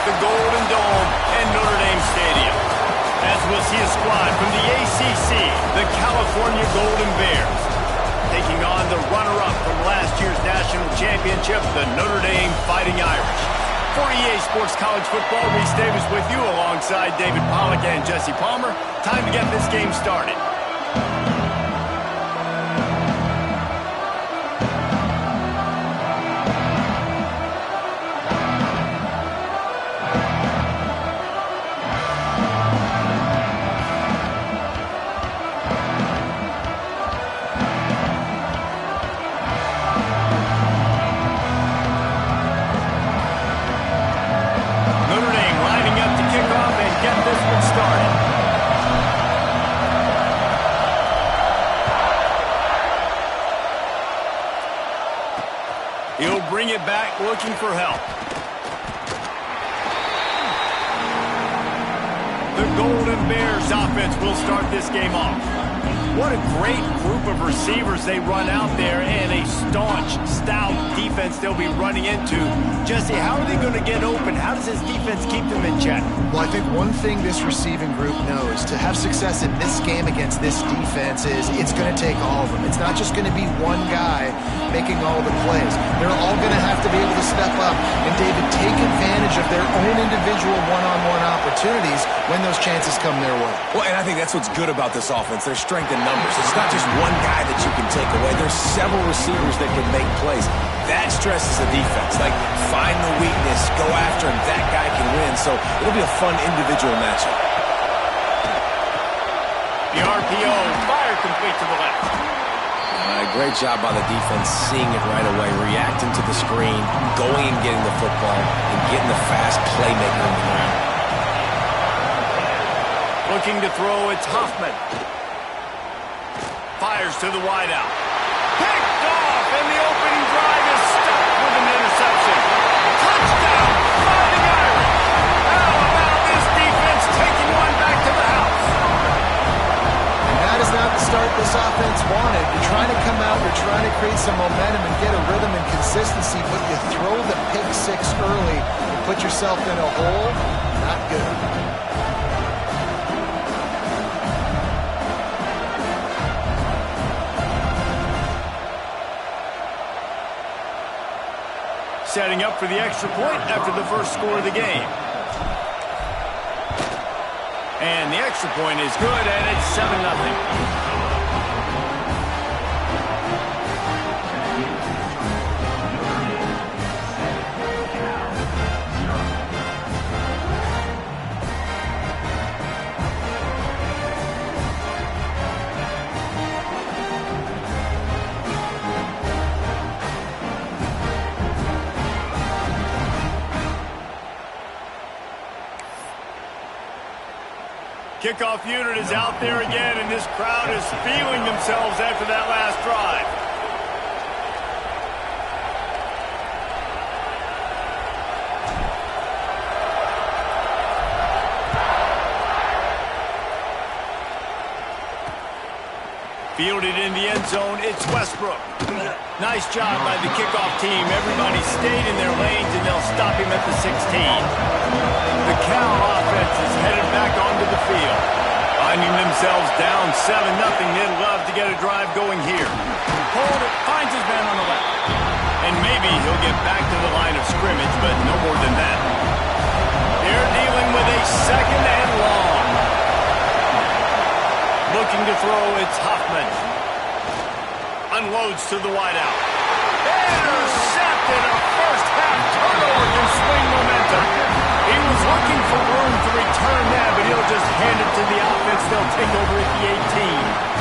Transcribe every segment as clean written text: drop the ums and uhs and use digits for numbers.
the Golden Dome and Notre Dame Stadium. As we'll see a squad from the ACC, the California Golden Bears, taking on the runner-up from last year's national championship, the Notre Dame Fighting Irish. For EA Sports College Football, Reese Davis with you alongside David Pollack and Jesse Palmer. Time to get this game started. He'll bring it back, looking for help. The Golden Bears offense will start this game off. What a great group of receivers they run out there, and a staunch, stout defense they'll be running into. Jesse, how are they going to get open? How does this defense keep them in check? Well, I think one thing this receiving group knows to have success in this game against this defense is it's going to take all of them. It's not just going to be one guy making all the plays. They're all going to have to be able to step up and, David, take advantage of their own individual one-on-one opportunities when those chances come their way. Well, and I think that's what's good about this offense. Their strength in numbers. It's not just one guy that you can take away. There's several receivers that can make plays. That stresses the defense. Like, find the weakness, go after him. That guy can win. So it'll be a fun individual matchup. The RPO, fire complete to the left. Great job by the defense, seeing it right away, reacting to the screen, going and getting the football, and getting the fast playmaker in the ground. Looking to throw, it's Hoffman. Fires to the wideout. Picked off, and the opening drive is stopped with an interception. Touchdown, Fighting Irish. How about this defense taking one back to the house? And that is not the start this offense wanted. You're trying to come out, you're trying to create some momentum and get a rhythm and consistency, but you throw the pick six early and put yourself in a hole. Not good. Setting up for the extra point after the first score of the game. And the extra point is good, and it's 7-0. Kickoff unit is out there again, and this crowd is feeling themselves after that last drive. Fielded in the end zone, it's Westbrook. Nice job by the kickoff team. Everybody stayed in their lanes, and they'll stop him at the 16. The Cal offense is headed back onto the field. Finding themselves down 7-0, they'd love to get a drive going here. Hold it, finds his man on the left. And maybe he'll get back to the line of scrimmage, but no more than that. They're dealing with a second and long. Looking to throw, it's Hoffman. Unloads to the wideout. Intercepted, a first-half turnover can swing momentum. He was looking for room to return that, but he'll just hand it to the offense. They'll take over at the 18.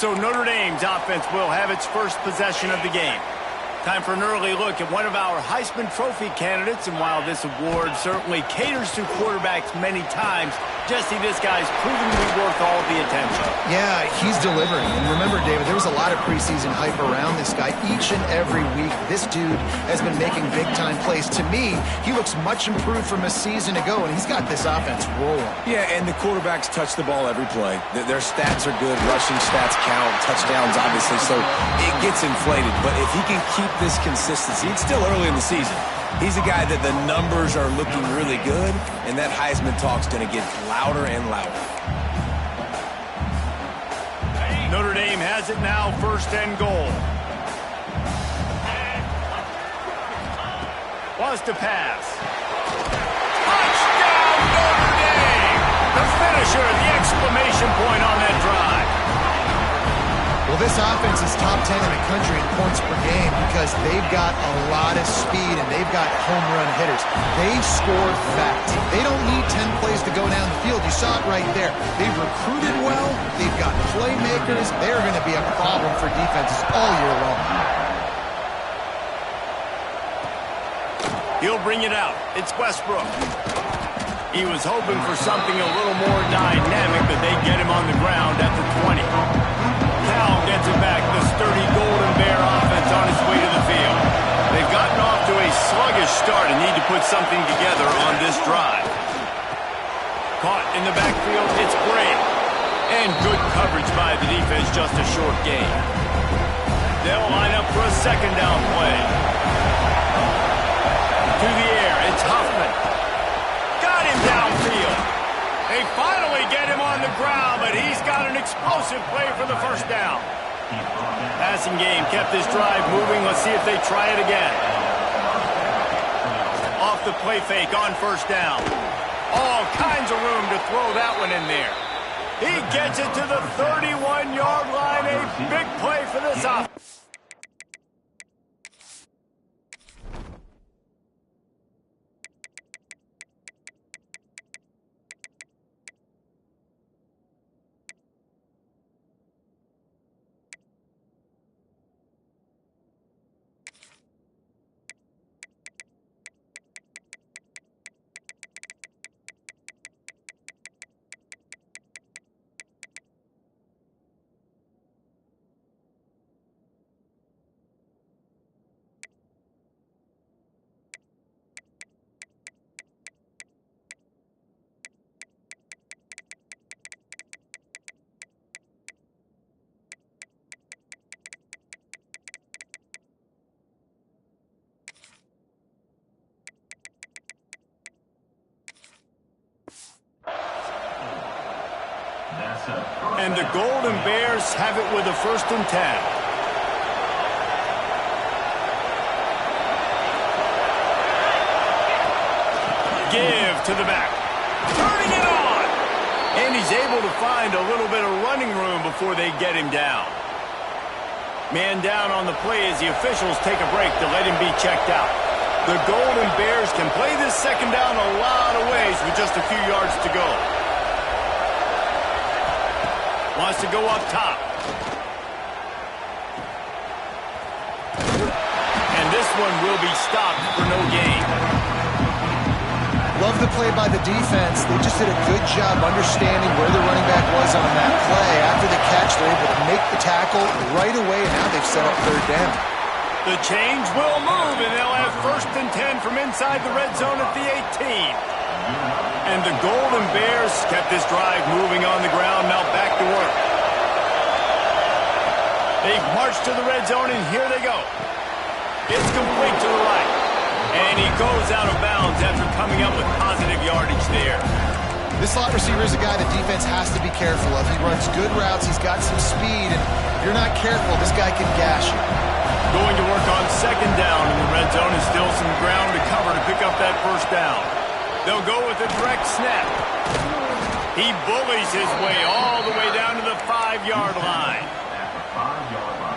So Notre Dame's offense will have its first possession of the game. Time for an early look at one of our Heisman Trophy candidates, and while this award certainly caters to quarterbacks many times, Jesse, this guy's proven to be worth all the attention. Yeah, he's delivering. And remember, David, there was a lot of preseason hype around this guy. Each and every week, this dude has been making big-time plays. To me, he looks much improved from a season ago, and he's got this offense rolling. Yeah, and the quarterbacks touch the ball every play. Their stats are good. Rushing stats count. Touchdowns, obviously, so it gets inflated. But if he can keep this consistency, it's still early in the season. He's a guy that the numbers are looking really good, and that Heisman talk's going to get louder and louder. Notre Dame has it now, 1st and goal. Wants to pass. Touchdown, Notre Dame! The finisher, the exclamation point on that drive. Well, this offense is top 10 in the country in points per game because they've got a lot of speed and they've got home run hitters. They score fast. They don't need 10 plays to go down the field. You saw it right there. They've recruited well. They've got playmakers. They're going to be a problem for defenses all year long. He'll bring it out. It's Westbrook. He was hoping for something a little more dynamic, but they get him on the ground at the 20. Cal gets it back. The sturdy Golden Bear offense on its way to the field. They've gotten off to a sluggish start and need to put something together on this drive. Caught in the backfield, it's Bray. And good coverage by the defense, just a short gain. They'll line up for a 2nd down play. To the air, it's Huffman. Got him downfield. They finally get him on the ground, but he's got an explosive play for the 1st down. Passing game kept this drive moving. Let's see if they try it again. Off the play fake on 1st down. All kinds of room to throw that one in there. He gets it to the 31-yard line. A big play for this offense. And the Golden Bears have it with a 1st and 10. Give to the back. Turning it on. And he's able to find a little bit of running room before they get him down. Man down on the play as the officials take a break to let him be checked out. The Golden Bears can play this 2nd down a lot of ways with just a few yards to go. Wants to go up top. And this one will be stopped for no gain. Love the play by the defense. They just did a good job understanding where the running back was on that play. After the catch, they're able to make the tackle right away, and now they've set up 3rd down. The change will move, and they'll have 1st and 10 from inside the red zone at the 18. And the Golden Bears kept this drive moving on the ground. Now back to work. They've marched to the red zone, and here they go. It's complete to the right. And he goes out of bounds after coming up with positive yardage there. This slot receiver is a guy the defense has to be careful of. He runs good routes. He's got some speed, and if you're not careful, this guy can gash you. Going to work on 2nd down in the red zone, and still some ground to cover to pick up that 1st down. They'll go with a direct snap. He bullies his way all the way down to the 5-yard line.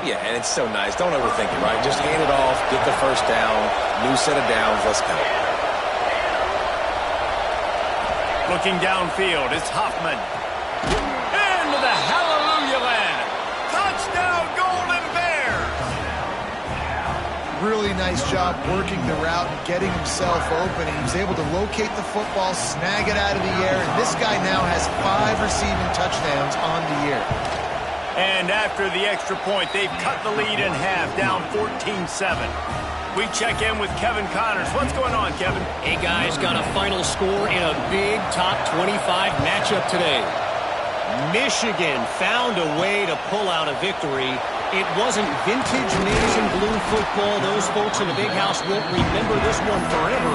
Yeah, and it's so nice. Don't overthink it, right? Just hand it off, get the 1st down, new set of downs, let's go. Looking downfield, it's Huffman. Into the hallelujah land. Touchdown, Golden Bears! really nice job working the route and getting himself open. He was able to locate the football, snag it out of the air, and this guy now has 5 receiving touchdowns on the year. And after the extra point, they've cut the lead in half, down 14-7. We check in with Kevin Connors. What's going on, Kevin? Hey, guys, got a final score in a big top 25 matchup today. Michigan found a way to pull out a victory. It wasn't vintage maize and blue football. Those folks in the big house won't remember this one forever,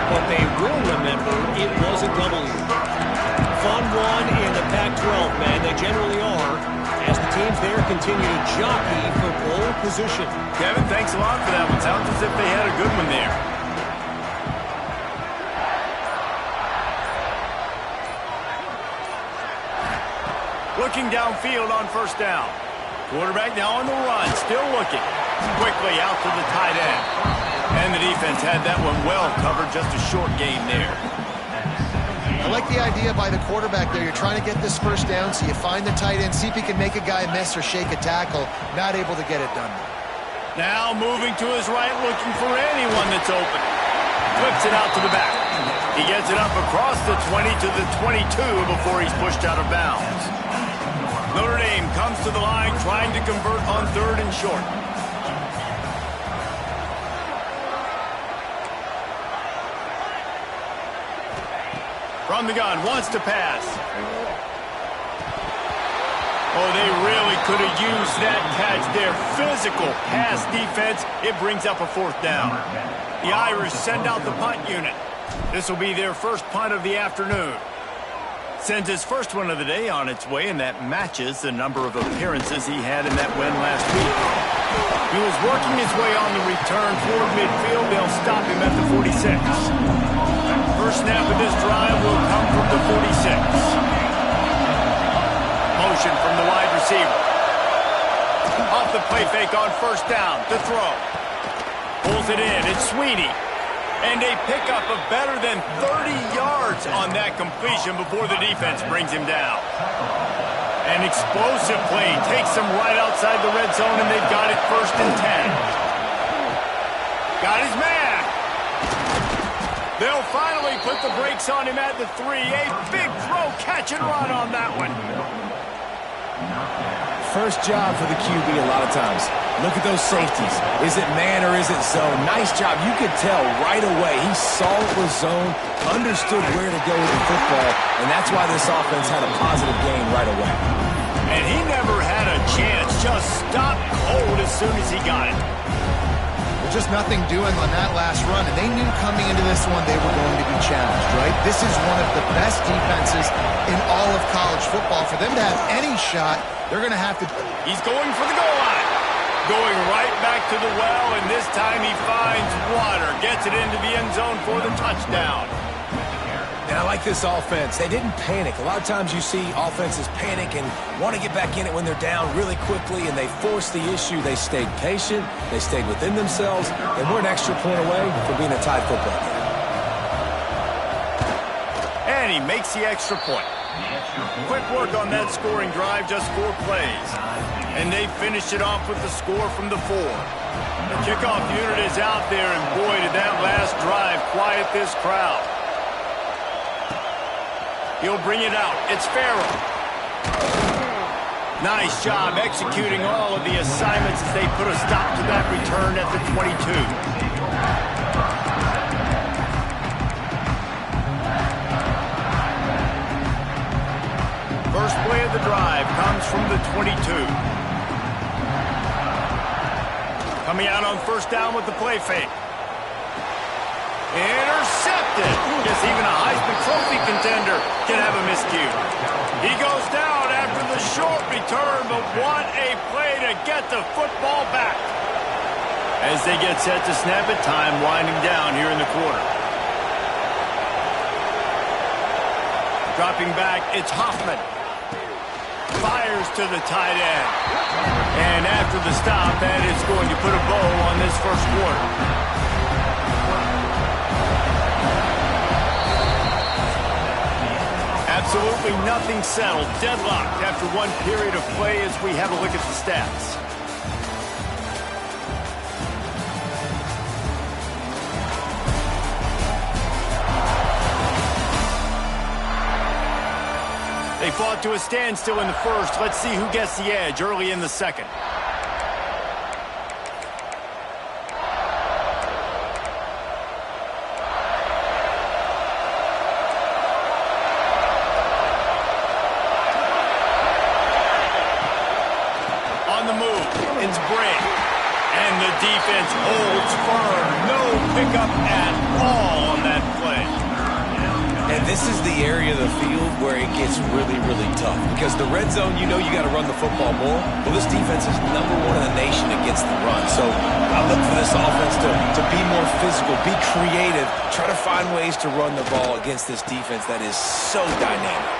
but they will remember it was a W. Fun one in the Pac-12, man. They generally are, as the teams there continue to jockey for pole position. Kevin, thanks a lot for that one. Sounds as if they had a good one there. Looking downfield on first down. Quarterback now on the run, still looking. Quickly out to the tight end. And the defense had that one well covered, just a short gain there. I like the idea by the quarterback there. You're trying to get this first down, so you find the tight end, see if he can make a guy miss or shake a tackle. Not able to get it done. Now moving to his right, looking for anyone that's open. Flips it out to the back. He gets it up across the 20 to the 22 before he's pushed out of bounds. Notre Dame comes to the line trying to convert on 3rd and short. From the gun, wants to pass. Oh, they really could have used that catch there. Physical pass defense. It brings up a 4th down. The Irish send out the punt unit. This will be their first punt of the afternoon. Sends his first one of the day on its way, and that matches the number of appearances he had in that win last week. He was working his way on the return toward midfield. They'll stop him at the 46. First snap of this drive will come from the 46. Motion from the wide receiver. Off the play fake on first down. The throw. Pulls it in. It's Sweeney. And a pickup of better than 30 yards on that completion before the defense brings him down. An explosive play takes him right outside the red zone, and they've got it 1st and 10. Got his man. They'll finally put the brakes on him at the 3. A big throw, catch and run on that one. First job for the QB a lot of times. Look at those safeties. Is it man or is it zone? Nice job. You could tell right away. He saw it was zone, understood where to go with the football, and that's why this offense had a positive game right away. And he never had a chance. Just stopped cold as soon as he got it. Just nothing doing on that last run, and they knew coming into this one they were going to be challenged, right? This is one of the best defenses in all of college football. For them to have any shot, they're going to have to... He's going for the goal line. Going right back to the well, and this time he finds water. Gets it into the end zone for the touchdown. And I like this offense. They didn't panic. A lot of times you see offenses panic and want to get back in it when they're down really quickly, and they force the issue. They stayed patient. They stayed within themselves, and we're an extra point away from being a tied football game. And he makes the extra point. Quick work on that scoring drive, just 4 plays. And they finished it off with the score from the 4. The kickoff unit is out there, and boy, did that last drive quiet this crowd. He'll bring it out. It's Farrell. Nice job executing all of the assignments as they put a stop to that return at the 22. First play of the drive comes from the 22. Coming out on first down with the play fake. Intercepted. Guess even a Heisman Trophy contender can have a miscue. He goes down after the short return, but what a play to get the football back. As they get set to snap it, time winding down here in the quarter. Dropping back, it's Hoffman. Fires to the tight end. And after the stop, that is going to put a bow on this first quarter. Absolutely nothing settled. Deadlocked after one period of play as we have a look at the stats. They fought to a standstill in the first. Let's see who gets the edge early in the second. On the move, it's Bray. And the defense holds firm. No pickup at all on that play. And this is the area of the field where it gets really, really tough. Because the red zone, you know you got to run the football more. Well, this defense is #1 in the nation against the run. So I look for this offense to be more physical, be creative, try to find ways to run the ball against this defense that is so dynamic.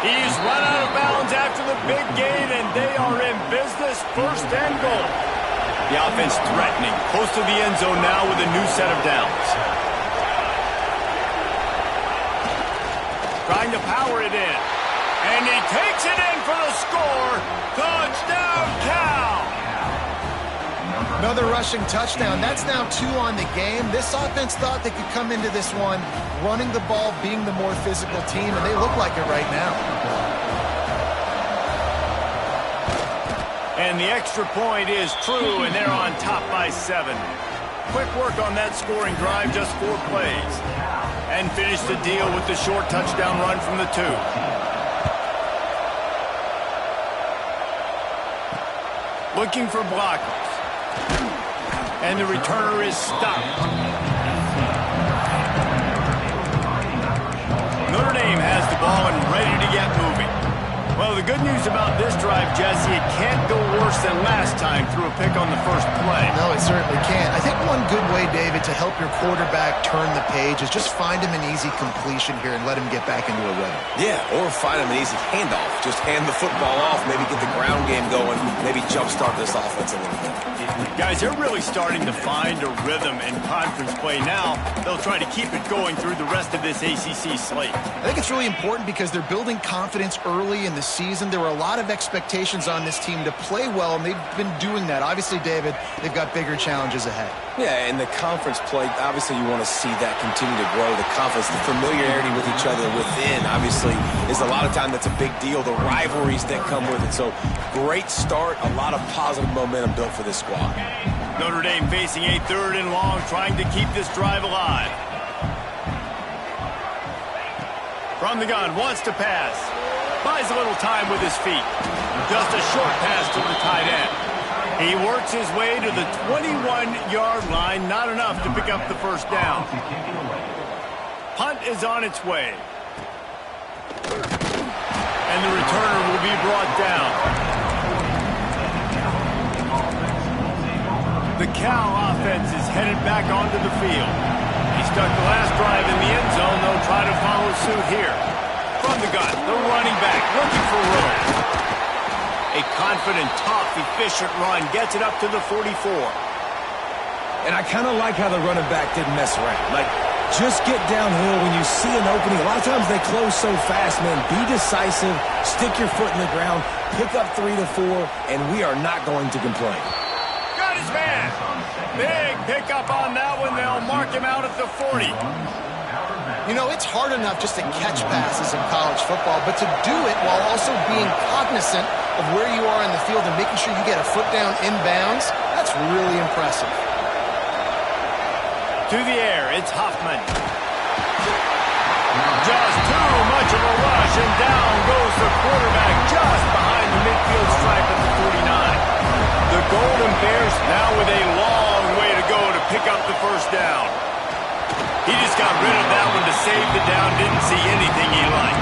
He's run out of bounds after the big gain, and they are in business, 1st and goal. The offense threatening, close to the end zone now with a new set of downs. Trying to power it in. And he takes it in for the score. Touchdown, Cal! Another rushing touchdown. That's now 2 on the game. This offense thought they could come into this one running the ball, being the more physical team, and they look like it right now. And the extra point is true, and they're on top by 7. Quick work on that scoring drive, just 4 plays. And finish the deal with the short touchdown run from the 2. Looking for blockers. And the returner is stopped. Notre Dame has the ball and ready to get moving. Well, the good news about this drive, Jesse, it can't go worse than last time through a pick on the first play. No, it certainly can't. I think one good way, David, to help your quarterback turn the page is just find him an easy completion here and let him get back into a rhythm. Yeah, or find him an easy handoff. Just hand the football off, maybe get the ground game going, maybe jumpstart this offense a little bit. Guys, they're really starting to find a rhythm in conference play now. They'll try to keep it going through the rest of this ACC slate. I think it's really important because they're building confidence early in the season. There were a lot of expectations on this team to play well, and they've been doing that. Obviously, David, they've got bigger challenges ahead. Yeah, and the conference play, obviously you want to see that continue to grow. The confidence, the familiarity with each other within, obviously, is a lot of time that's a big deal. The rivalries that come with it. So, great start, a lot of positive momentum built for this squad. Notre Dame facing a 3rd and long, trying to keep this drive alive. From the gun, wants to pass. Buys a little time with his feet. Just a short pass to the tight end. He works his way to the 21-yard line. Not enough to pick up the first down. Punt is on its way. And the returner will be brought down. The Cal offense is headed back onto the field. He stuck the last drive in the end zone. They'll try to follow suit here. From the gun, the running back looking for room. A confident, tough, efficient run gets it up to the 44. And I kind of like how the running back didn't mess around. Like, just get downhill when you see an opening. A lot of times they close so fast, man. Be decisive, stick your foot in the ground, pick up 3 to 4, and we are not going to complain. Got his man. Big pickup on that one. They'll mark him out at the 40. You know, it's hard enough just to catch passes in college football, but to do it while also being cognizant of where you are in the field and making sure you get a foot down inbounds, that's really impressive. To the air, it's Hoffman. Just too much of a rush, and down goes the quarterback just behind the midfield stripe at the 49. The Golden Bears now with a long way to go to pick up the first down. He just got rid of that one to save the down. Didn't see anything he liked.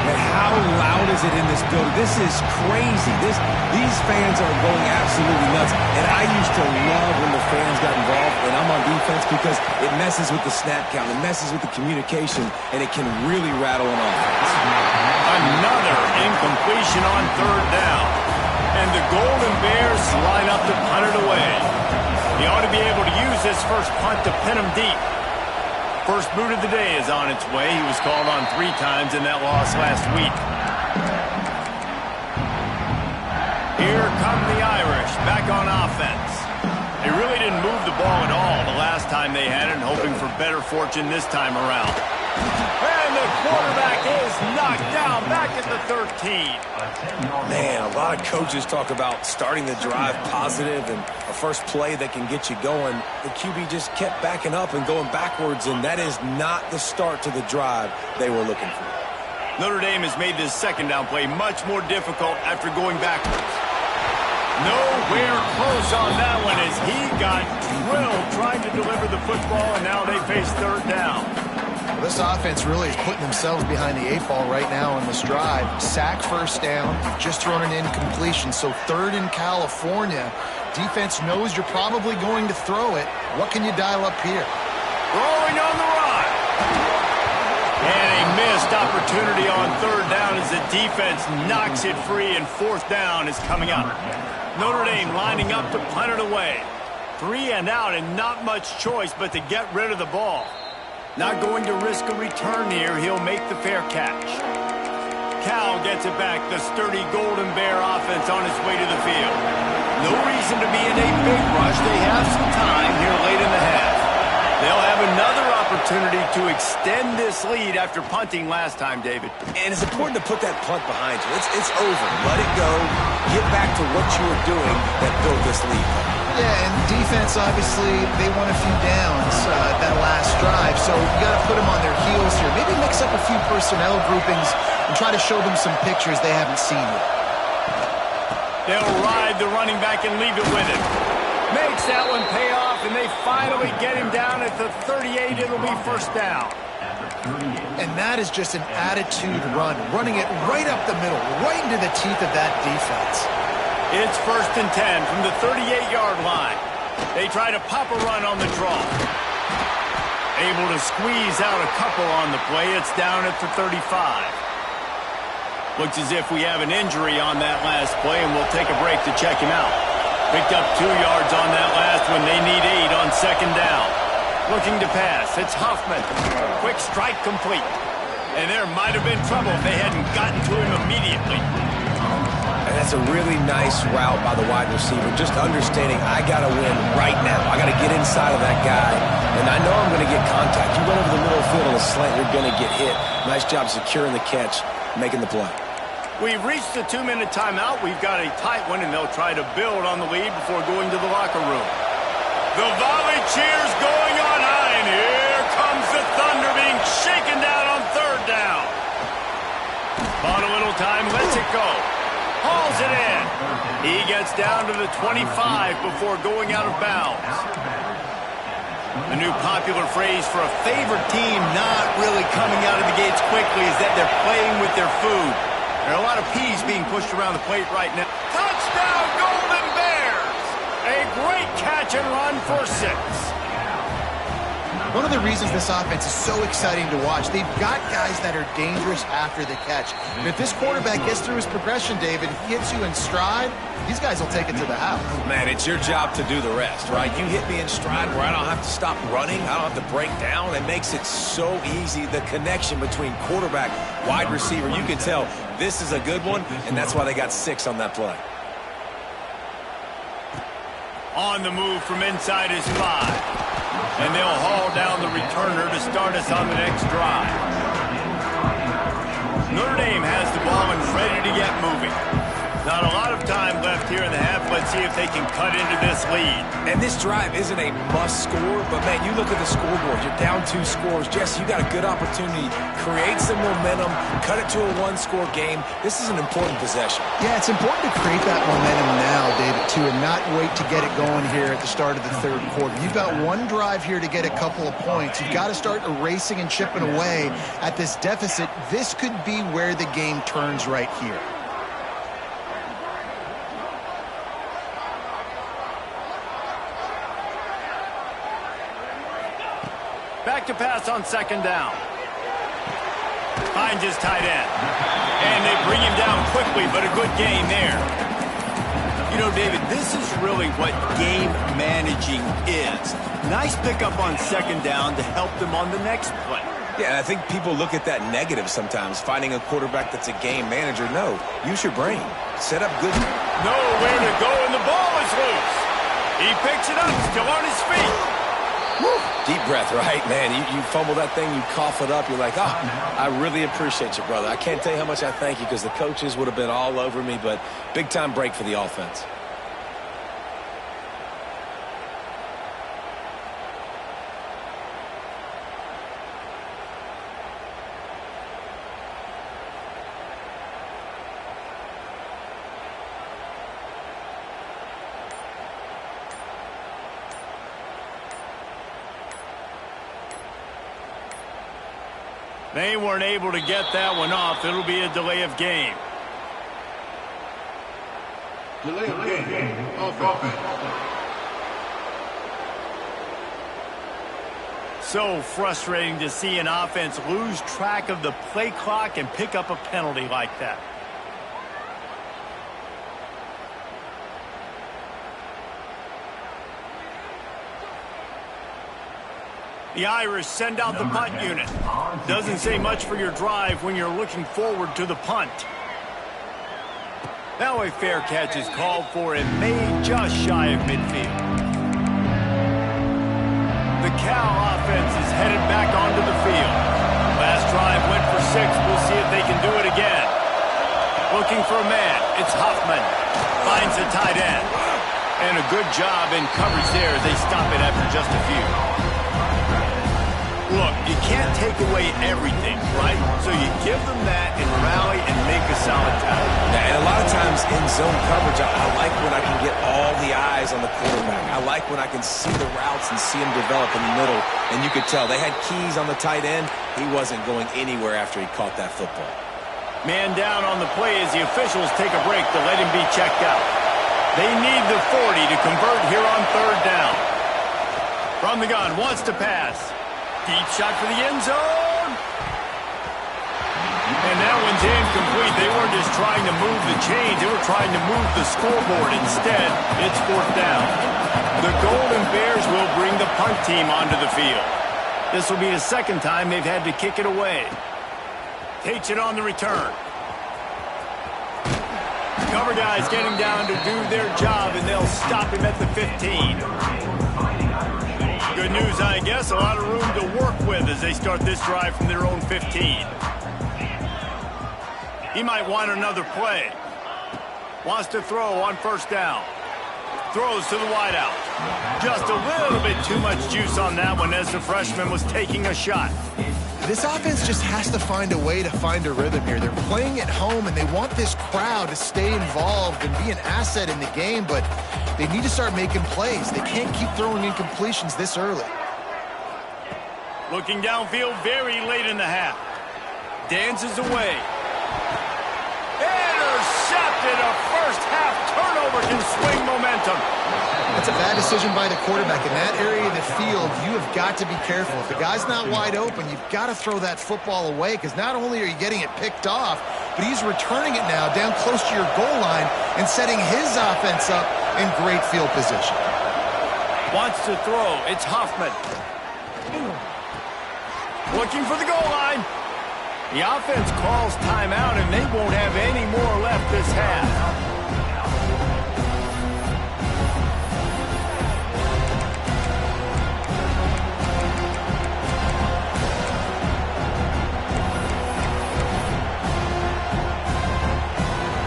And how loud is it in this building? This is crazy. These fans are going absolutely nuts. And I used to love when the fans got involved when I'm on defense because it messes with the snap count. It messes with the communication, and it can really rattle an offense. Another incompletion on 3rd down. And the Golden Bears line up to punt it away. He ought to be able to use this first punt to pin him deep. First boot of the day is on its way. He was called on 3 times in that loss last week. Here come the Irish, back on offense. They really didn't move the ball at all the last time they had it, hoping for better fortune this time around. And the quarterback is knocked down back at the 13. Man, a lot of coaches talk about starting the drive positive and a first play that can get you going. The QB just kept backing up and going backwards, and that is not the start to the drive they were looking for. Notre Dame has made this second down play much more difficult after going backwards. Nowhere close on that one as he got drilled trying to deliver the football, and now they face third down. Well, this offense really is putting themselves behind the 8 ball right now on this drive. Sack first down, you've just thrown an incompletion, so third in California. Defense knows you're probably going to throw it. What can you dial up here? Throwing on the run. And a missed opportunity on third down as the defense knocks it free, and fourth down is coming up. Notre Dame lining up to punt it away. 3 and out, and not much choice but to get rid of the ball. Not going to risk a return here. He'll make the fair catch. Cal gets it back. The sturdy Golden Bear offense on its way to the field. No reason to be in a big rush. They have some time here late in the half. They'll have another opportunity to extend this lead after punting last time, David. And it's important to put that punt behind you. It's over. Let it go. Get back to what you were doing that built this lead. Yeah, and defense, obviously, they won a few downs that last drive, so you got to put them on their heels here. Maybe mix up a few personnel groupings and try to show them some pictures they haven't seen yet. They'll ride the running back and leave it with him. Makes that one pay off, and they finally get him down at the 38. It'll be first down. And that is just an attitude run, running it right up the middle, right into the teeth of that defense. It's first and 10 from the 38-yard line. They try to pop a run on the draw. Able to squeeze out a couple on the play. It's down at the 35. Looks as if we have an injury on that last play, and we'll take a break to check him out. Picked up 2 yards on that last one. They need 8 on second down. Looking to pass. It's Huffman. Quick strike complete. And there might have been trouble if they hadn't gotten to him immediately. And that's a really nice route by the wide receiver. Just understanding I got to win right now. I got to get inside of that guy. And I know I'm going to get contact. You run over the middle field on a slant, you're going to get hit. Nice job securing the catch, making the play. We've reached the 2-minute timeout. We've got a tight one, and they'll try to build on the lead before going to the locker room. The volley cheers going on high, and here comes the Thunder being shaken down on third down. Bought a little time, lets it go. Hauls it in. He gets down to the 25 before going out of bounds. A new popular phrase for a favored team not really coming out of the gates quickly is that they're playing with their food. There are a lot of peas being pushed around the plate right now. Touchdown, Golden Bears! A great catch and run for 6. One of the reasons this offense is so exciting to watch, they've got guys that are dangerous after the catch. And if this quarterback gets through his progression, David, if he hits you in stride, these guys will take it to the house. Man, it's your job to do the rest, right? You hit me in stride where I don't have to stop running. I don't have to break down. It makes it so easy, the connection between quarterback, wide receiver. You can tell this is a good one, and that's why they got 6 on that play. On the move from inside is 5. And they'll haul down the returner to start us on the next drive. Notre Dame has the ball and ready to get moving. Not a lot of time left here in the half. Let's see if they can cut into this lead. And this drive isn't a must score, but, man, you look at the scoreboard. You're down 2 scores. Jesse, you got a good opportunity. Create some momentum. Cut it to a 1-score game. This is an important possession. Yeah, it's important to create that momentum now, David, too, and not wait to get it going here at the start of the third quarter. You've got one drive here to get a couple of points. You've got to start erasing and chipping away at this deficit. This could be where the game turns right here. Back to pass on second down. Finds his tight end. And they bring him down quickly, but a good gain there. You know, David, this is really what game managing is. Nice pickup on second down to help them on the next play. Yeah, I think people look at that negative sometimes, finding a quarterback that's a game manager. No, use your brain. Set up good. Nowhere to go, and the ball is loose. He picks it up, still on his feet. Woo. Deep breath, right? Man, you fumble that thing, you cough it up, you're like, oh, I really appreciate you, brother. I can't tell you how much I thank you because the coaches would have been all over me, but big-time break for the offense. They weren't able to get that one off. It'll be a delay of game. Delay of game. Offense. So frustrating to see an offense lose track of the play clock and pick up a penalty like that. The Irish send out the punt unit. Doesn't say much for your drive when you're looking forward to the punt. Now a fair catch is called for and made just shy of midfield. The Cal offense is headed back onto the field. Last drive went for 6. We'll see if they can do it again. Looking for a man. It's Hoffman. Finds the tight end. And a good job in coverage there as they stop it after just a few. Look, you can't take away everything, right? So you give them that and rally and make a solid tackle. Yeah, and a lot of times in zone coverage, I like when I can get all the eyes on the quarterback. I like when I can see the routes and see them develop in the middle. And you could tell they had keys on the tight end. He wasn't going anywhere after he caught that football. Man down on the play as the officials take a break to let him be checked out. They need the 40 to convert here on 3rd down. From the gun, wants to pass. Deep shot for the end zone. And that one's incomplete. They weren't just trying to move the chains. They were trying to move the scoreboard. Instead, it's 4th down. The Golden Bears will bring the punt team onto the field. This will be the 2nd time they've had to kick it away. Takes it on the return. Cover guys getting down to do their job, and they'll stop him at the 15. Good news, I guess. A lot of room to work with as they start this drive from their own 15. He might want another play. Wants to throw on 1st down. Throws to the wideout. Just a little bit too much juice on that one as the freshman was taking a shot. This offense just has to find a way to find a rhythm here. They're playing at home, and they want this crowd to stay involved and be an asset in the game, but they need to start making plays. They can't keep throwing incompletions this early. Looking downfield very late in the half. Dances away. Intercepted. A first-half turnover can swing momentum. That's a bad decision by the quarterback. In that area of the field, you have got to be careful. If the guy's not wide open, you've got to throw that football away because not only are you getting it picked off, but he's returning it now down close to your goal line and setting his offense up in great field position. Wants to throw. It's Hoffman. Looking for the goal line. The offense calls timeout, and they won't have any more left this half.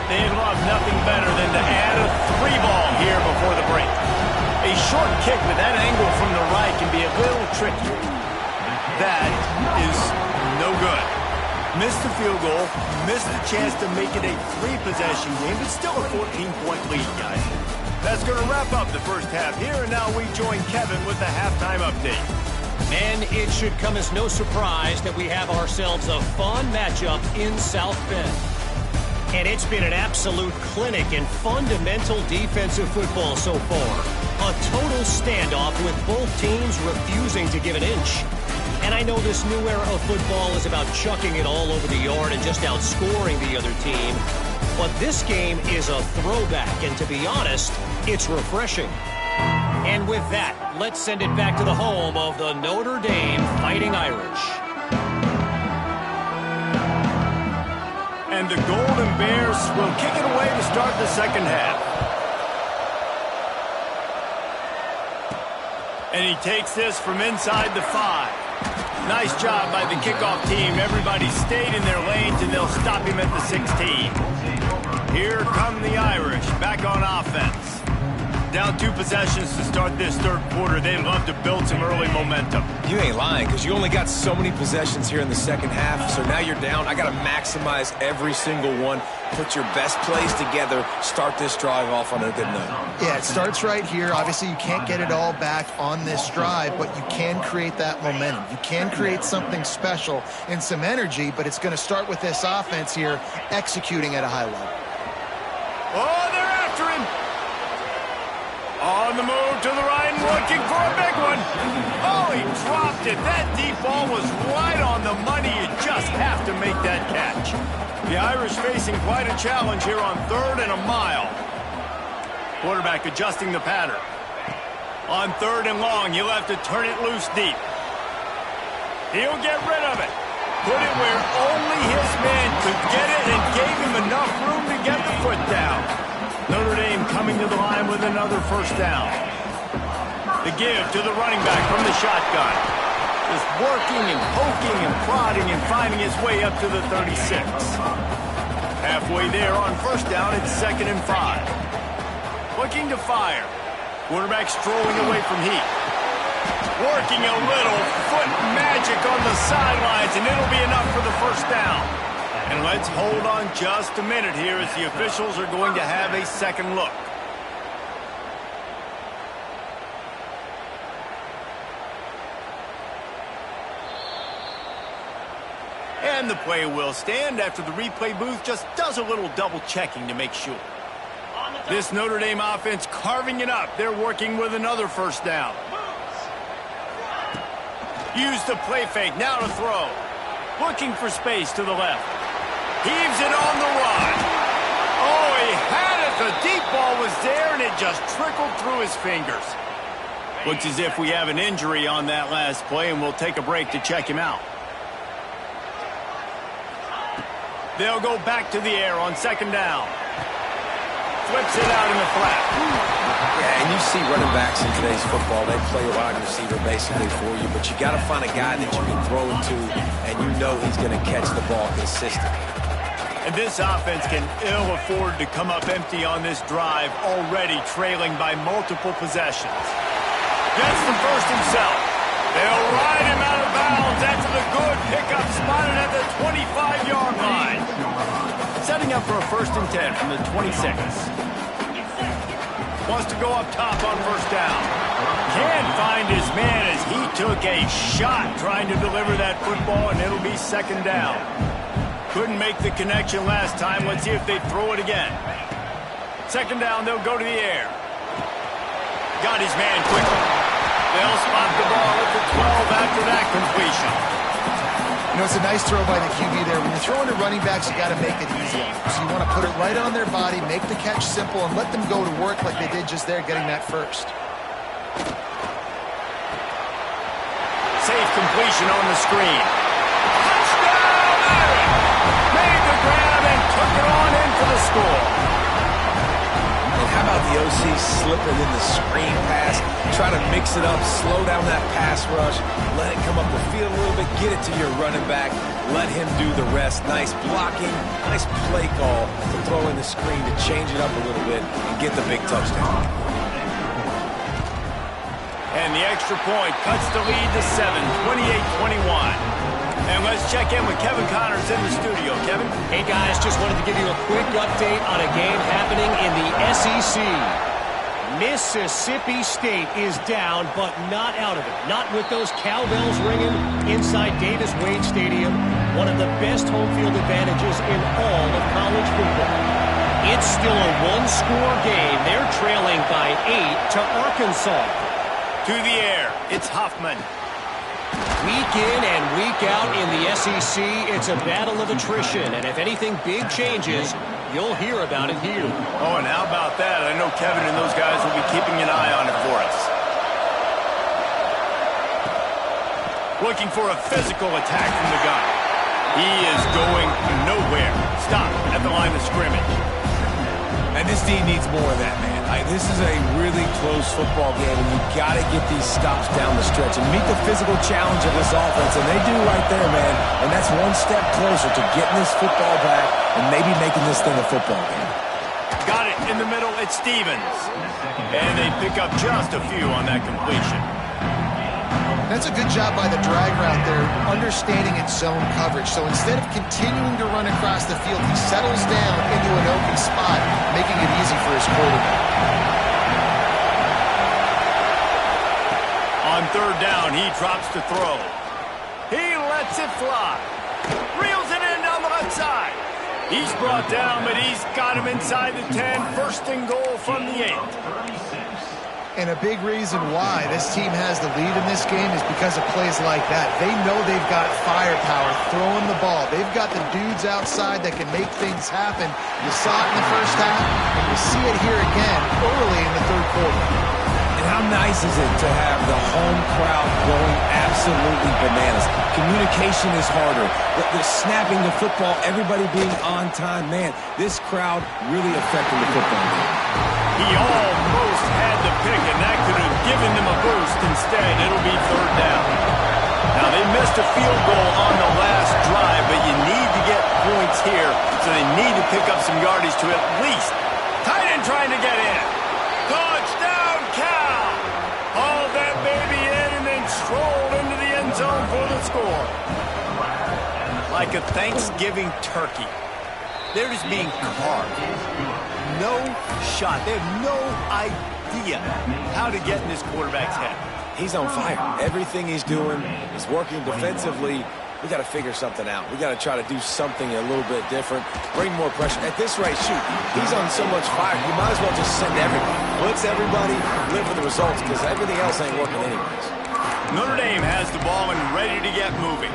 They'd love nothing better than to add a 3-ball here before the break. A short kick with that angle from the right can be a little tricky. That is no good. Missed the field goal, missed the chance to make it a 3-possession game, but still a 14-point lead, guys. That's going to wrap up the first half here, and now we join Kevin with the halftime update. And it should come as no surprise that we have ourselves a fun matchup in South Bend. And it's been an absolute clinic in fundamental defensive football so far. A total standoff with both teams refusing to give an inch. And I know this new era of football is about chucking it all over the yard and just outscoring the other team. But this game is a throwback, and to be honest, it's refreshing. And with that, let's send it back to the home of the Notre Dame Fighting Irish. And the Golden Bears will kick it away to start the second half. And he takes this from inside the 5. Nice job by the kickoff team. Everybody stayed in their lanes, and they'll stop him at the 16. Here come the Irish, back on offense. Down 2 possessions to start this third quarter. They'd love to build some early momentum. You ain't lying, because you only got so many possessions here in the second half, so now you're down. I got to maximize every single one. Put your best plays together. Start this drive off on a good note. Yeah, it starts right here. Obviously, you can't get it all back on this drive, but you can create that momentum. You can create something special and some energy, but it's going to start with this offense here executing at a high level. Oh, they're after him. On the move to the right and looking for a big one. Oh, he dropped it. That deep ball was right on the money. You just have to make that catch. The Irish facing quite a challenge here on 3rd and a mile. Quarterback adjusting the pattern. On 3rd and long, he'll have to turn it loose deep. He'll get rid of it. Put it where only his man could get it and gave him enough room to get the foot down. Notre Dame coming to the line with another first down. The give to the running back from the shotgun. Just working and poking and prodding and finding his way up to the 36. Halfway there on first down, it's 2nd and 5. Looking to fire. Quarterback strolling away from heat. Working a little foot magic on the sidelines, and it'll be enough for the first down. And let's hold on just a minute here as the officials are going to have a second look. And the play will stand after the replay booth just does a little double checking to make sure. This Notre Dame offense carving it up. They're working with another first down. Use the play fake, now to throw. Looking for space to the left. Heaves it on the run. Oh, he had it. The deep ball was there, and it just trickled through his fingers. Looks as if we have an injury on that last play, and we'll take a break to check him out. They'll go back to the air on 2nd down. Flips it out in the flat. Yeah, and you see running backs in today's football, they play a wide receiver basically for you, but you got to find a guy that you can throw it to, and you know he's going to catch the ball consistently. And this offense can ill afford to come up empty on this drive, already trailing by multiple possessions. Gets the first himself. They'll ride him out of bounds after the good pickup spotted at the 25-yard line. Setting up for a 1st and 10 from the 26. Wants to go up top on first down. Can't find his man as he took a shot trying to deliver that football, and it'll be 2nd down. Couldn't make the connection last time. Let's see if they throw it again. 2nd down, they'll go to the air. Got his man quickly. They'll spot the ball at the 12 after that completion. You know, it's a nice throw by the QB there. When you're throwing to running backs, you got to make it easy. So you want to put it right on their body, make the catch simple, and let them go to work like they did just there, getting that first. Safe completion on the screen. Touchdown, Irish! Made the grab and took it on in for the score. And how about the OC slipping in the screen pass? Try to mix it up, slow down that pass rush, let it come up the field a little bit, get it to your running back, let him do the rest. Nice blocking, nice play call to throw in the screen to change it up a little bit and get the big touchdown. And the extra point cuts the lead to 7, 28-21. And let's check in with Kevin Connors in the studio. Kevin? Hey, guys, just wanted to give you a quick update on a game happening in the SEC. Mississippi State is down, but not out of it. Not with those cowbells ringing inside Davis-Wade Stadium, one of the best home field advantages in all of college football. It's still a one-score game. They're trailing by 8 to Arkansas. To the air, it's Hoffman. Week in and week out in the SEC, it's a battle of attrition, and if anything big changes, you'll hear about it here. Oh, and how about that? I know Kevin and those guys will be keeping an eye on it for us. Looking for a physical attack from the gun. He is going nowhere. Stop at the line of scrimmage. And this team needs more of that, man. This is a really close football game, and you've got to get these stops down the stretch and meet the physical challenge of this offense, and they do right there, man. And that's one step closer to getting this football back and maybe making this thing a football game. Got it in the middle. It's Stevens. And they pick up just a few on that completion. That's a good job by the drag route there, understanding its zone coverage. So instead of continuing to run across the field, he settles down into an open spot, making it easy for his quarterback. On third down, he drops to throw. He lets it fly. Reels it in down the left side. He's brought down, but he's got him inside the 10. First and goal from the 8. And a big reason why this team has the lead in this game is because of plays like that. They know they've got firepower throwing the ball. They've got the dudes outside that can make things happen. You saw it in the first half, and you see it here again early in the third quarter. And how nice is it to have the home crowd going absolutely bananas? Communication is harder. The snapping the football, everybody being on time. Man, this crowd really affecting the football game. He almost had the pick, and that could have given them a boost. Instead, it'll be third down. Now, they missed a field goal on the last drive, but you need to get points here, so they need to pick up some yardage to at least. Tight end trying to get in. Touchdown, Cal! Hauled that baby in and then strolled into the end zone for the score. Like a Thanksgiving turkey. They're just being carved. No shot. They have no idea how to get in this quarterback's head. He's on fire. Everything he's doing is working defensively. We got to figure something out. We got to try to do something a little bit different. Bring more pressure. At this rate, shoot, he's on so much fire. You might as well just send everybody. Blitz everybody, live for the results, because everything else ain't working anyways. Notre Dame has the ball and ready to get moving.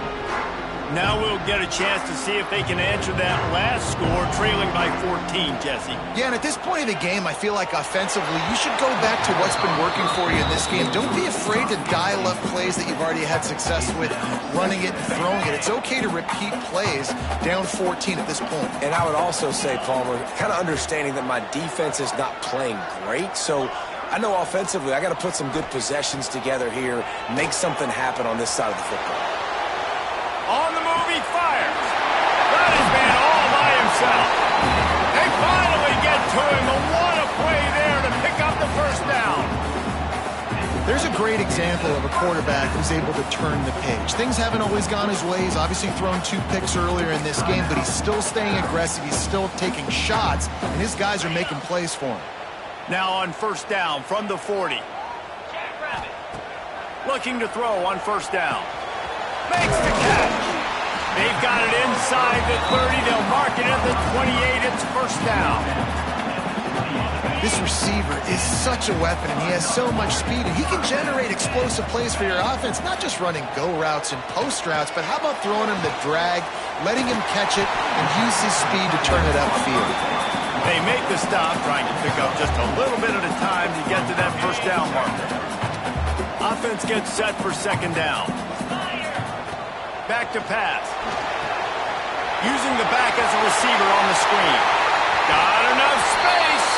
Now we'll get a chance to see if they can answer that last score, trailing by 14, Jesse. Yeah, and at this point of the game, I feel like offensively, you should go back to what's been working for you in this game. Don't be afraid to dial up plays that you've already had success with, running it and throwing it. It's okay to repeat plays down 14 at this point. And I would also say, Palmer, kind of understanding that my defense is not playing great, so I know offensively I got to put some good possessions together here, make something happen on this side of the football. On the move, he fires. That has been all by himself. They finally get to him, and what a play there to pick up the first down. There's a great example of a quarterback who's able to turn the page. Things haven't always gone his way. He's obviously thrown 2 picks earlier in this game, but he's still staying aggressive. He's still taking shots, and his guys are making plays for him. Now on first down from the 40. Looking to throw on first down. Makes the catch. They've got it inside the 30. They'll mark it at the 28. It's first down. This receiver is such a weapon, and he has so much speed, and he can generate explosive plays for your offense, not just running go routes and post routes, but how about throwing him the drag, letting him catch it, and use his speed to turn it upfield. They make the stop, trying to pick up just a little bit at a time to get to that first down marker. Offense gets set for second down. Back to pass. Using the back as a receiver on the screen. Got enough space.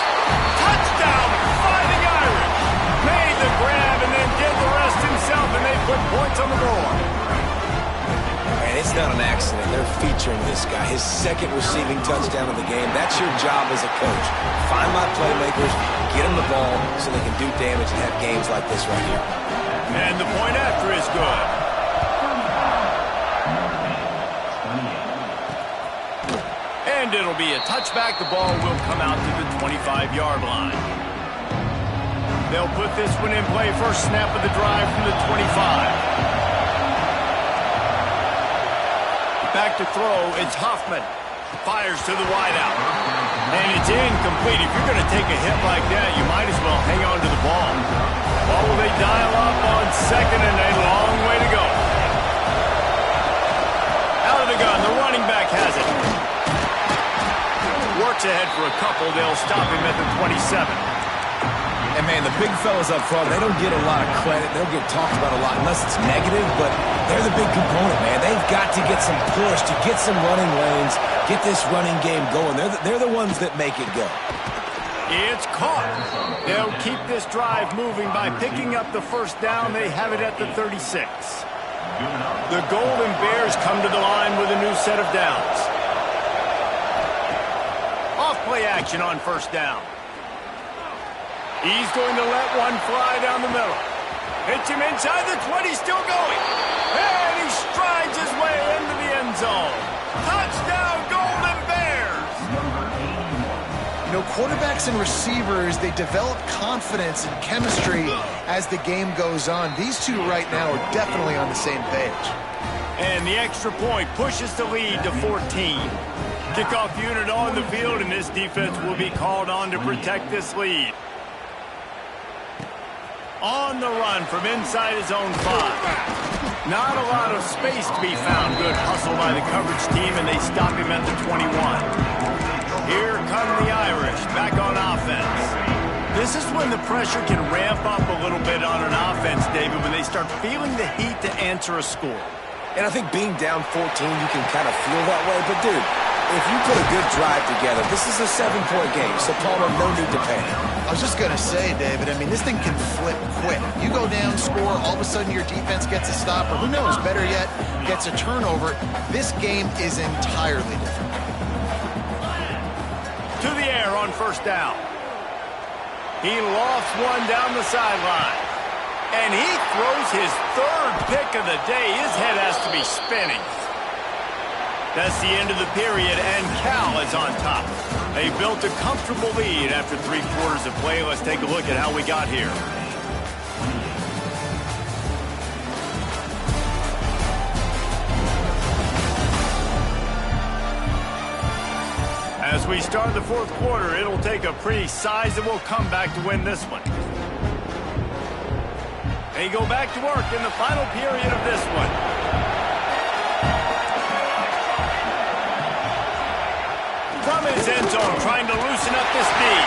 Touchdown, Fighting Irish. Made the grab and then did the rest himself, and they put points on the board. And it's not an accident. They're featuring this guy. His second receiving touchdown of the game. That's your job as a coach. Find my playmakers, get them the ball so they can do damage and have games like this right here. And the point after is good. And it'll be a touchback. The ball will come out to the 25-yard line. They'll put this one in play. First snap of the drive from the 25. Back to throw. It's Huffman. Fires to the wideout. And it's incomplete. If you're going to take a hit like that, you might as well hang on to the ball. Or will they dial up on second and a long way to go? Out of the gun. The running back has it. Works ahead for a couple. They'll stop him at the 27. And, man, the big fellas up front, they don't get a lot of credit. They don't get talked about a lot unless it's negative, but they're the big component, man. They've got to get some push, to get some running lanes, get this running game going. They're the ones that make it go. It's caught. They'll keep this drive moving by picking up the first down. They have it at the 36. The Golden Bears come to the line with a new set of downs. Off-play action on first down. He's going to let one fly down the middle. Hits him inside the 20, still going. And he strides his way into the end zone. Touchdown, Golden Bears! You know, quarterbacks and receivers, they develop confidence and chemistry as the game goes on. These two right now are definitely on the same page. And the extra point pushes the lead to 14. Kickoff unit on the field, and this defense will be called on to protect this lead. On the run from inside his own 5. Not a lot of space to be found. Good hustle by the coverage team, and they stop him at the 21. Here come the Irish, back on offense. This is when the pressure can ramp up a little bit on an offense, David, when they start feeling the heat to answer a score. And I think being down 14, you can kind of feel that way. But, dude, if you put a good drive together, this is a 7-point game, so Palmer, no need to panic. I was just going to say, David, I mean, this thing can flip quick. You go down, score, all of a sudden your defense gets a stop, or who knows, better yet, gets a turnover. This game is entirely different. To the air on first down. He lofts one down the sideline. And he throws his third pick of the day. His head has to be spinning. That's the end of the period, and Cal is on top. They built a comfortable lead after 3 quarters of play. Let's take a look at how we got here. As we start the 4th quarter, it'll take a pretty sizable comeback to win this one. They go back to work in the final period of this one. From his end zone, trying to loosen up this knee.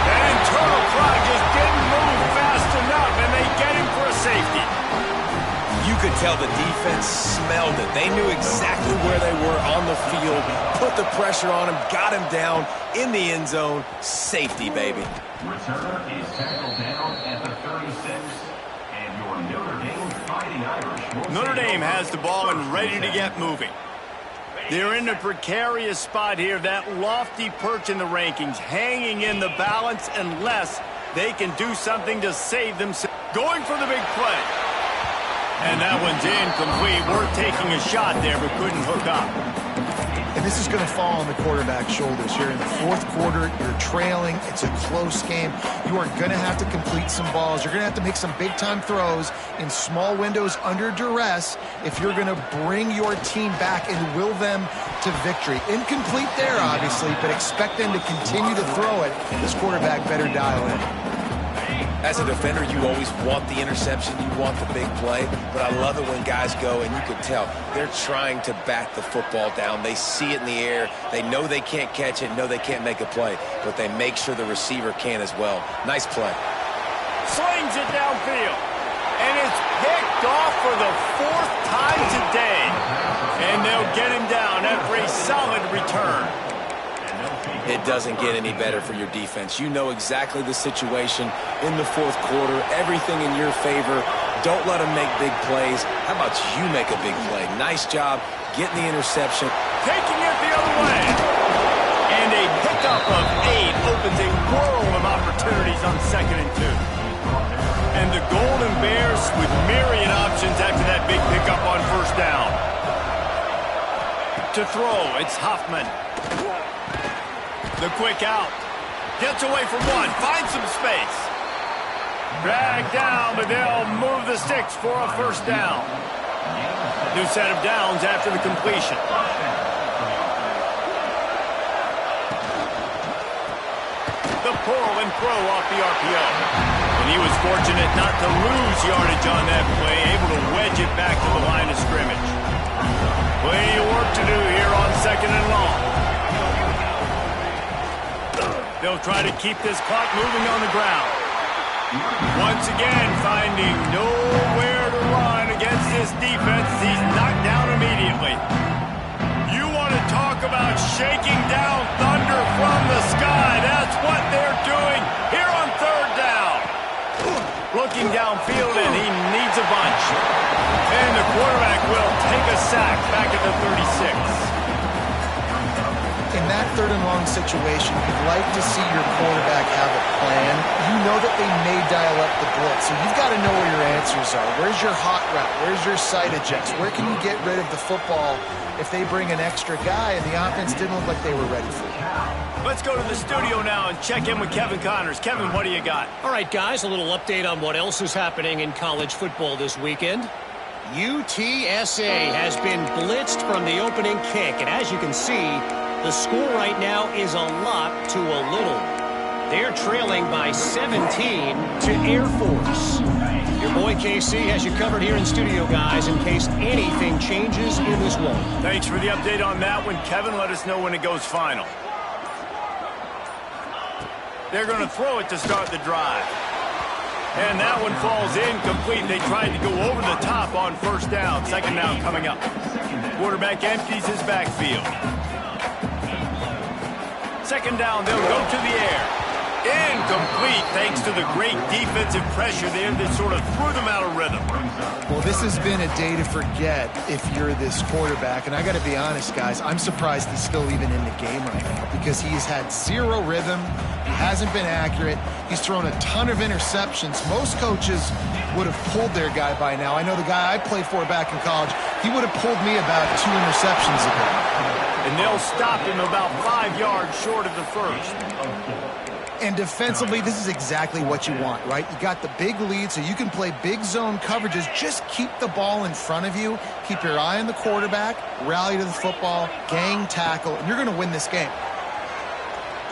That internal clock just didn't move fast enough, and they get him for a safety. You could tell the defense smelled it. They knew exactly where they were on the field, put the pressure on him, got him down in the end zone. Safety, baby. Returner is tackled down at the 36. And your Notre Dame Fighting Irish. Notre Dame has the ball and ready to get moving. They're in a precarious spot here. That lofty perch in the rankings, hanging in the balance unless they can do something to save themselves. Going for the big play. And that one's incomplete. We're taking a shot there, but couldn't hook up. And this is going to fall on the quarterback's shoulders here in the 4th quarter. You're trailing. It's a close game. You are going to have to complete some balls. You're going to have to make some big-time throws in small windows under duress if you're going to bring your team back and will them to victory. Incomplete there, obviously, but expect them to continue to throw it. This quarterback better dial in. As a defender, you always want the interception, you want the big play, but I love it when guys go, and you can tell they're trying to bat the football down. They see it in the air. They know they can't catch it, know they can't make a play, but they make sure the receiver can as well. Nice play. Slings it downfield, and it's picked off for the 4th time today. And they'll get him down after a solid return. It doesn't get any better for your defense. You know exactly the situation in the 4th quarter, everything in your favor. Don't let them make big plays. How about you make a big play? Nice job getting the interception. Taking it the other way. And a pickup of 8 opens a world of opportunities on 2nd and 2. And the Golden Bears with myriad options after that big pickup on first down. To throw, it's Hoffman. The quick out. Gets away from one. Finds some space. Dragged down, but they'll move the sticks for a first down. New set of downs after the completion. The pull and throw off the RPO. And he was fortunate not to lose yardage on that play, able to wedge it back to the line of scrimmage. Plenty of work to do here on 2nd and long. They'll try to keep this clock moving on the ground. Once again, finding nowhere to run against this defense. He's knocked down immediately. You want to talk about shaking down thunder from the sky. That's what they're doing. downfield, and he needs a bunch. And the quarterback will take a sack back at the 36. In that third and long situation, you'd like to see your quarterback have a plan. You know that they may dial up the blitz, so you've got to know where your answers are. Where's your hot route? Where's your side adjust? Where can you get rid of the football if they bring an extra guy and the offense didn't look like they were ready for it? Let's go to the studio now and check in with Kevin Connors. Kevin, what do you got? All right, guys, a little update on what else is happening in college football this weekend. UTSA has been blitzed from the opening kick, and as you can see, the score right now is a lot to a little. They're trailing by 17 to Air Force. Your boy KC has you covered here in studio, guys, in case anything changes in this one. Thanks for the update on that one, Kevin. Let us know when it goes final. They're going to throw it to start the drive. And that one falls incomplete. They tried to go over the top on first down. Second down coming up. Quarterback empties his backfield. Second down, they'll go to the air. Incomplete thanks to the great defensive pressure there that sort of threw them out of rhythm. Well, this has been a day to forget if you're this quarterback. And I got to be honest, guys, I'm surprised he's still even in the game right now because he's had zero rhythm. He hasn't been accurate. He's thrown a ton of interceptions. Most coaches would have pulled their guy by now. I know the guy I played for back in college, he would have pulled me about 2 interceptions ago. And they'll stop him about 5 yards short of the first. And defensively, this is exactly what you want, right? You got the big lead, so you can play big zone coverages. Just keep the ball in front of you. Keep your eye on the quarterback. Rally to the football. Gang tackle. And you're going to win this game.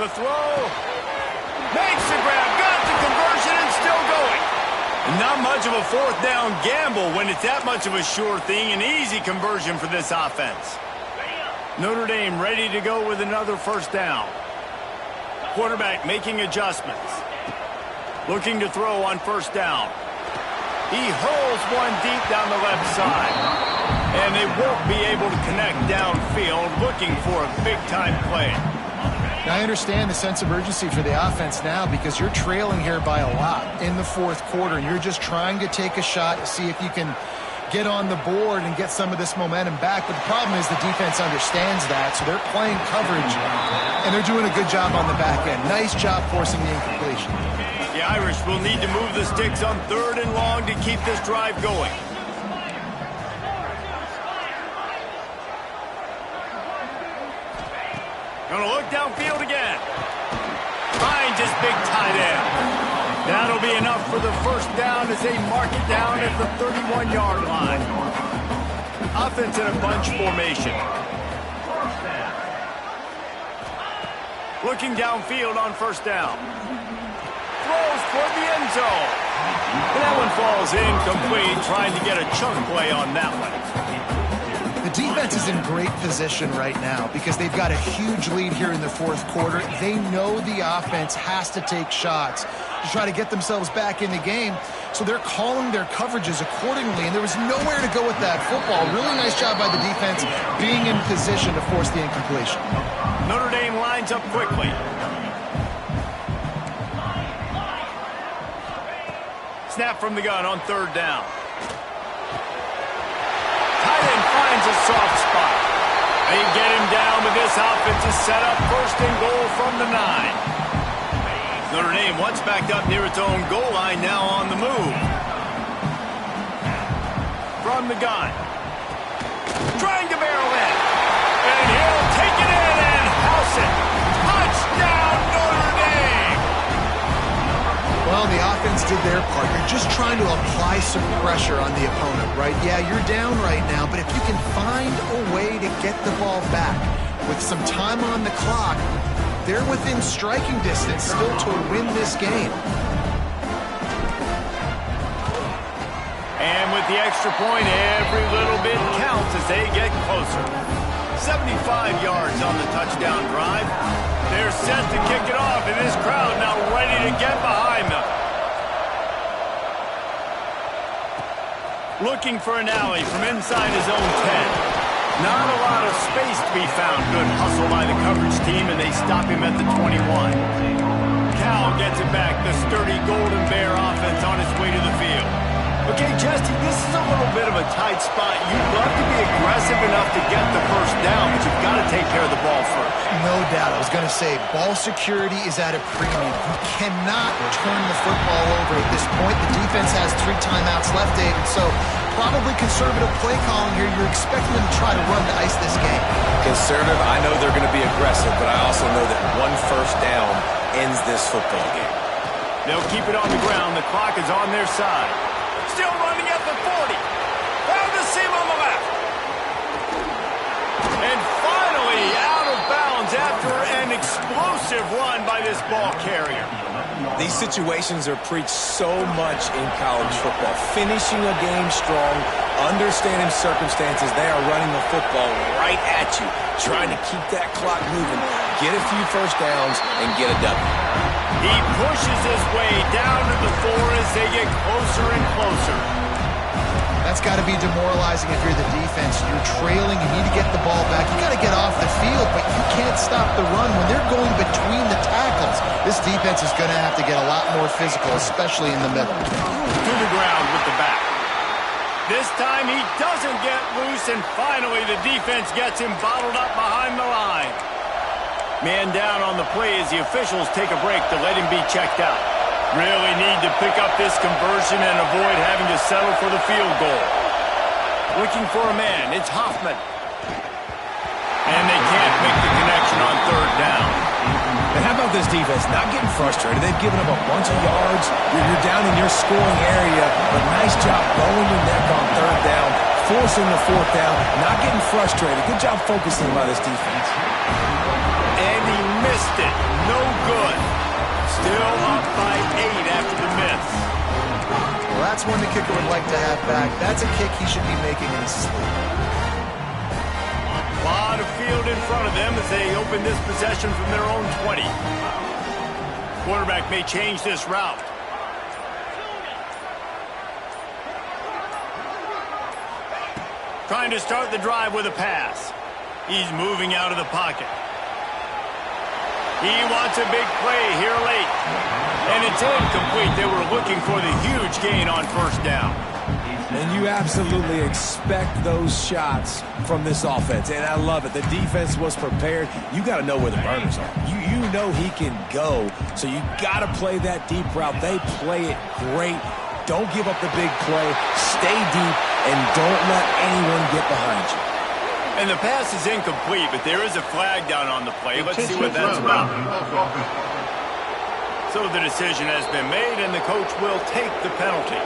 The throw. Makes the grab. Got the conversion and still going. Not much of a fourth down gamble when it's that much of a sure thing. An easy conversion for this offense. Notre Dame ready to go with another first down. Quarterback making adjustments. Looking to throw on first down. He hurls one deep down the left side. And they won't be able to connect downfield, looking for a big-time play. Now, I understand the sense of urgency for the offense now because you're trailing here by a lot in the fourth quarter, and you're just trying to take a shot to see if you can get on the board and get some of this momentum back. But the problem is the defense understands that, so they're playing coverage, and they're doing a good job on the back end. Nice job forcing the incompletion. The Irish will need to move the sticks on third and long to keep this drive going. Gonna look downfield again. Finds his big tight end. That'll be enough for the first down as they mark it down at the 31-yard line. Offense in a bunch formation. Looking downfield on first down. Throws toward the end zone. And that one falls incomplete, trying to get a chunk play on that one. The defense is in great position right now because they've got a huge lead here in the fourth quarter. They know the offense has to take shots to try to get themselves back in the game, so they're calling their coverages accordingly, and there was nowhere to go with that football. Really nice job by the defense being in position to force the incompletion. Notre Dame lines up quickly. Snap from the gun on third down. Tight end finds a soft spot. They get him down, but this offense is set up first and goal from the 9. Notre Dame once backed up near its own goal line, now on the move. From the gun. Trying to barrel in. And he'll take it in and house it. Touchdown, Notre Dame! Well, the offense did their part. You're just trying to apply some pressure on the opponent, right? Yeah, you're down right now, but if you can find a way to get the ball back with some time on the clock, they're within striking distance still to win this game. And with the extra point, every little bit counts as they get closer. 75 yards on the touchdown drive. They're set to kick it off, and this crowd now ready to get behind them. Looking for an alley from inside his own 10. Not a lot of space to be found. Good hustle by the coverage team, and they stop him at the 21. Cal Powell gets it back. The sturdy Golden Bear offense on its way to the field. Okay, Jesse, this is a little bit of a tight spot. You'd love to be aggressive enough to get the first down, but you've got to take care of the ball first. No doubt. I was going to say, ball security is at a premium. You cannot turn the football over at this point. The defense has 3 timeouts left, David, so probably conservative play calling here. You're expecting them to try to run to ice this game. Conservative, I know they're going to be aggressive, but I also know that 1 first down ends this football game. They'll keep it on the ground. The clock is on their side. Still running at the 40. Found the seam on the left. And finally out of bounds after an explosive run by this ball carrier. These situations are preached so much in college football. Finishing a game strong, understanding circumstances. They are running the football right at you, trying to keep that clock moving, get a few first downs, and get a W. He pushes his way down to the 4 as they get closer and closer. That's got to be demoralizing if you're the defense. You're trailing. You need to get the ball back. You got to get off the field, but you can't stop the run when they're going between the tackles. This defense is going to have to get a lot more physical, especially in the middle. To the ground with the back. This time he doesn't get loose, and finally the defense gets him bottled up behind the line. Man down on the play as the officials take a break to let him be checked out. Really need to pick up this conversion and avoid having to settle for the field goal. Looking for a man, it's Hoffman. And they can't make the connection on 3rd down. And how about this defense? Not getting frustrated. They've given up a bunch of yards. You're down in your scoring area, but nice job bowing your neck on 3rd down, forcing the 4th down, not getting frustrated. Good job focusing by this defense. And he missed it. No good. Still up by 8 after the miss. Well, that's one the kicker would like to have back. That's a kick he should be making in his sleep. A lot of field in front of them as they open this possession from their own 20. Quarterback may change this route. Trying to start the drive with a pass. He's moving out of the pocket. He wants a big play here late. And it's incomplete. They were looking for the huge gain on 1st down. And you absolutely expect those shots from this offense. And I love it. The defense was prepared. You got to know where the burners are. You know he can go. So you got to play that deep route. They play it great. Don't give up the big play. Stay deep and don't let anyone get behind you. And the pass is incomplete, but there is a flag down on the play. Let's see what that's about. So the decision has been made, and the coach will take the penalty.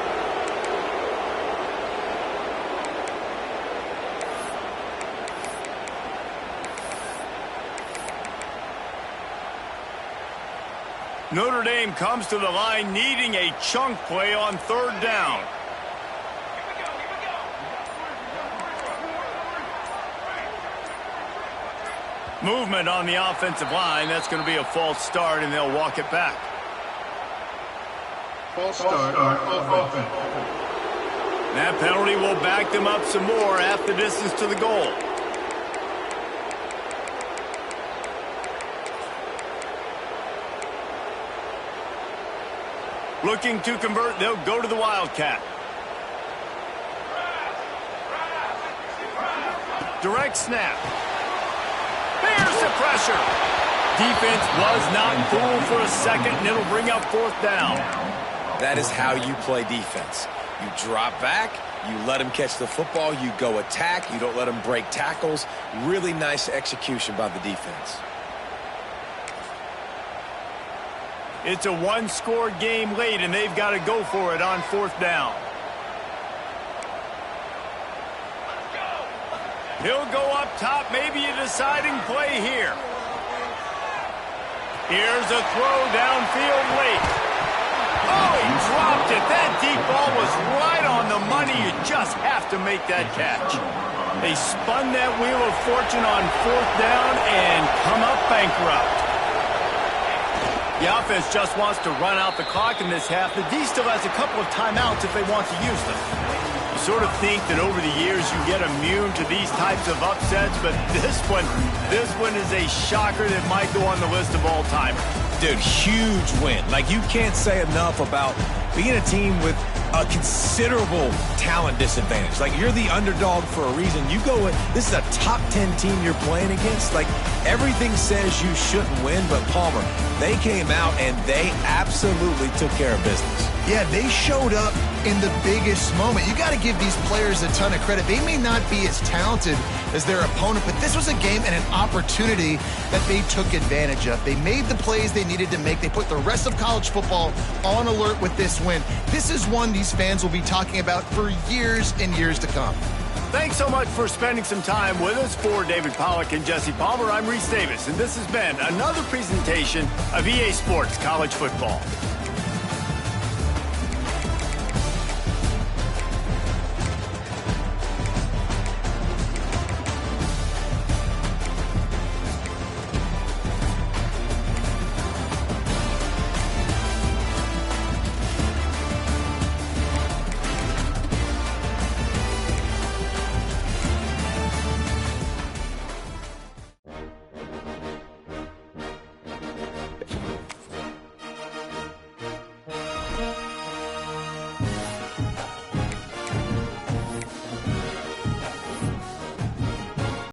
Notre Dame comes to the line needing a chunk play on 3rd down. Movement on the offensive line. That's going to be a false start, and they'll walk it back. False start on offense. That penalty will back them up some more, half the distance to the goal. Looking to convert, they'll go to the Wildcat. Direct snap. There's the pressure. Defense was not fooled for a second, and it'll bring up 4th down. That is how you play defense. You drop back, you let them catch the football, you go attack, you don't let them break tackles. Really nice execution by the defense. It's a 1-score game late, and they've got to go for it on 4th down. He'll go up top, maybe a deciding play here. Here's a throw downfield late. Oh, he dropped it. That deep ball was right on the money. You just have to make that catch. They spun that wheel of fortune on 4th down and come up bankrupt. The offense just wants to run out the clock in this half. The D still has a couple of timeouts if they want to use them. You sort of think that over the years you get immune to these types of upsets, but this one is a shocker that might go on the list of all-timers. Dude, huge win. Like, you can't say enough about being a team with a considerable talent disadvantage. Like, you're the underdog for a reason. You go with, this is a top 10 team you're playing against. Like, everything says you shouldn't win, but Palmer, they came out and they absolutely took care of business. Yeah, they showed up in the biggest moment. You got to give these players a ton of credit. They may not be as talented as their opponent, but this was a game and an opportunity that they took advantage of. They made the plays they needed to make. They put the rest of college football on alert with this win. This is one these fans will be talking about for years and years to come. Thanks so much for spending some time with us. For David Pollack and Jesse Palmer, I'm Reese Davis, and this has been another presentation of EA Sports College Football.